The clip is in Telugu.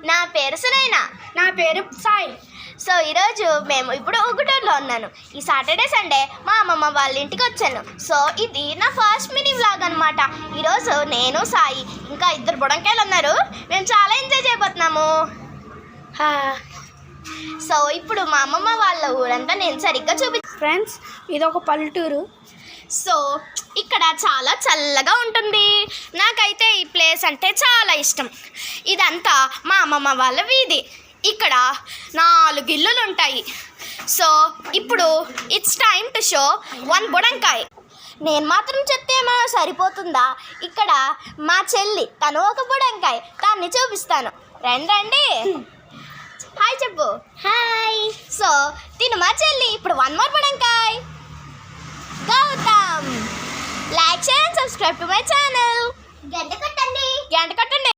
నా పేరు సునైనా. నా పేరు సాయి. సో ఈరోజు మేము ఇప్పుడు గుంటూరులో ఉన్నాను. ఈ సాటర్డే సండే మా అమ్మమ్మ వాళ్ళ ఇంటికి వచ్చాను. సో ఇది నా ఫస్ట్ మినీ వ్లాగ్ అనమాట. ఈరోజు నేను సాయి ఇంకా 2 బుడంకాయలు ఉన్నారు. మేము చాలా ఎంజాయ్ చేయబోతున్నాము. సో ఇప్పుడు మా అమ్మమ్మ వాళ్ళ ఊరంతా నేను సరిగ్గా ఫ్రెండ్స్, ఇది ఒక పల్లెటూరు. సో ఇక్కడ చాలా చల్లగా ఉంటుంది. నాకైతే ఈ ప్లేస్ అంటే చాలా ఇష్టం. ఇదంతా మా అమ్మమ్మ వాళ్ళ వీధి. ఇక్కడ 4 ఇల్లులు ఉంటాయి. సో ఇప్పుడు ఇట్స్ టైమ్ టు షో 1 బుడంకాయ. నేను మాత్రం చెప్తేమో సరిపోతుందా? ఇక్కడ మా చెల్లి తను ఒక బుడంకాయ, దాన్ని చూపిస్తాను. రండి హాయ్ చెప్పు. హాయ్. సో తిను మా చెల్లి. ఇప్పుడు 1 మోర్ బుడంకాయ. Gautam, like share and subscribe to my channel. గంట కొట్టండి.